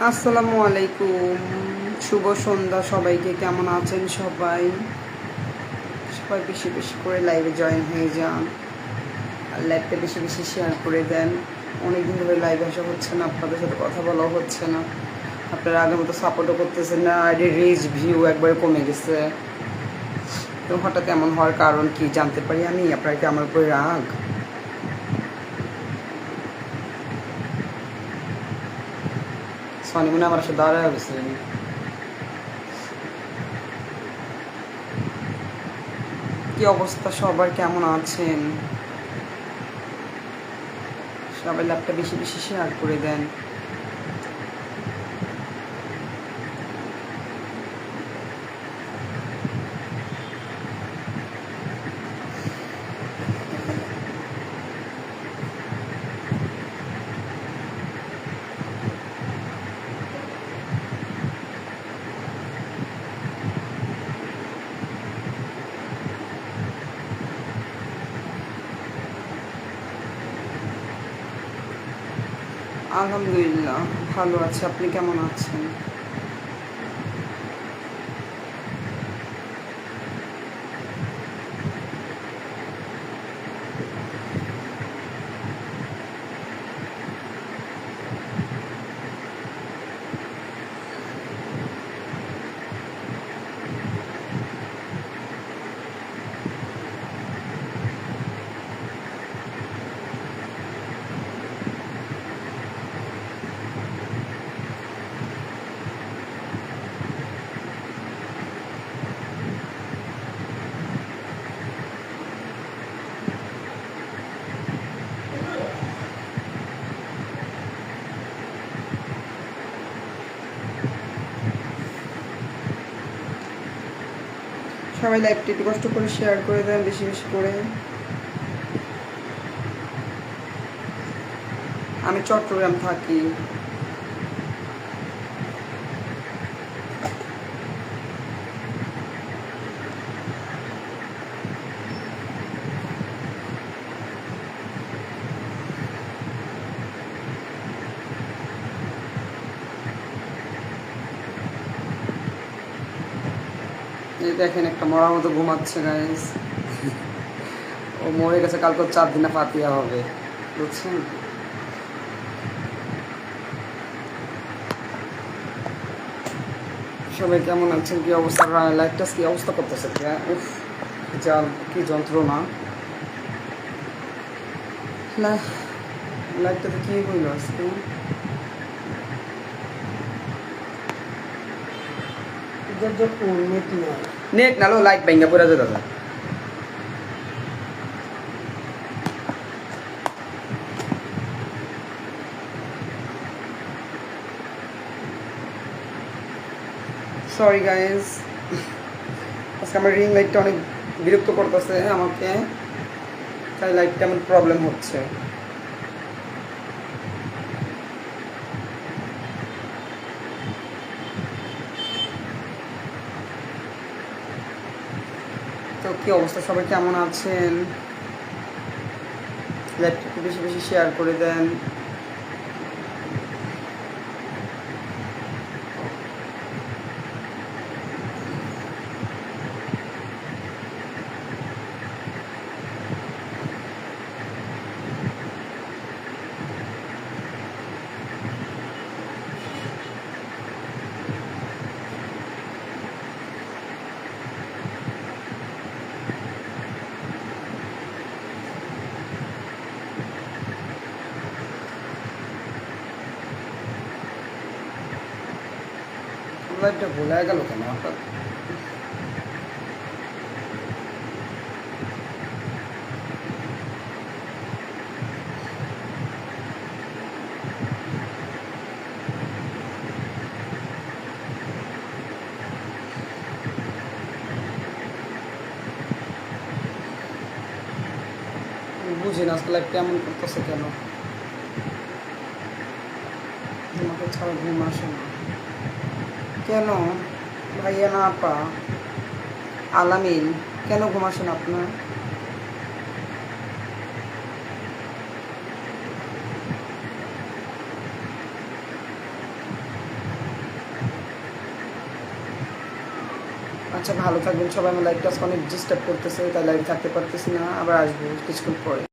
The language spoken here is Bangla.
আসসালামু আলাইকুম, শুভ সন্ধ্যা সবাইকে। কেমন আছেন সবাই? সবাই বেশি বেশি করে লাইভে জয়েন হয়ে যান আর লাইভটা বেশি বেশি শেয়ার করে দেন। অনেকদিন ধরে লাইভে আসা হচ্ছে না, আপনাদের সাথে কথা বলাও হচ্ছে না। আপনারা আগের মতো সাপোর্টও করতেছেন না, আর রিচ ভিউ একবারে কমে গেছে। তো হঠাৎ এমন হওয়ার কারণ কি জানতে পারি আমি? আপনার কি আমার উপরে রাগ? সনি মনে আমার সাথে দাঁড়ায় গেছিলেন। কি অবস্থা সবার, কেমন আছেন সবাই? লাইভটা বেশি বেশি শেয়ার করে দেন। আলহামদুলিল্লাহ ভালো আছে, আপনি কেমন আছেন? সবাই লাইভটি একটু কষ্ট করে শেয়ার করে দেন বেশি বেশি করে। আমি চট্টগ্রাম থাকি। এই দেখেন একটা মরার মতো ঘুমাচ্ছে গাইস। ও মরে গেছে, কালকে 4 দিনে ফাতিয়া হবে, বুঝছেন? সবাই কেমন আছেন, কি অবস্থা? লাইফটা কি অবস্থা করতেছে? উফ, কি যন্ত্রণা। লাইফটাতে কি হইল আজকে? নেট নালো লাইট ভাঙ্গা পড়ে যায় দাদা। সরি গাইজ, আজকে আমার রিং লাইটটা অনেক বিরক্ত করতেছে আমাকে, তাই লাইটটা আমার প্রবলেম হচ্ছে। তো কি অবস্থা সবাই, কেমন আছেন? লাইভটা একটু বেশি বেশি শেয়ার করে দেন। লাইভটা ভুলে গেল কেন হঠাৎ? বুঝি না আজকে লাইভটা এমন করতেছে কেন? আমাকে ছাড়া ঘুম আসে না কেন? ভাইয়া না আপা আলামিন, কেন ঘুম আসেন আপনার? আচ্ছা ভালো থাকবেন সবাই। আমার লাইভটা অনেক ডিস্টার্ব করতেছে, তাই লাইভ থাকতে পারতেছি না, আবার আসবো কিছুক্ষণ পরে।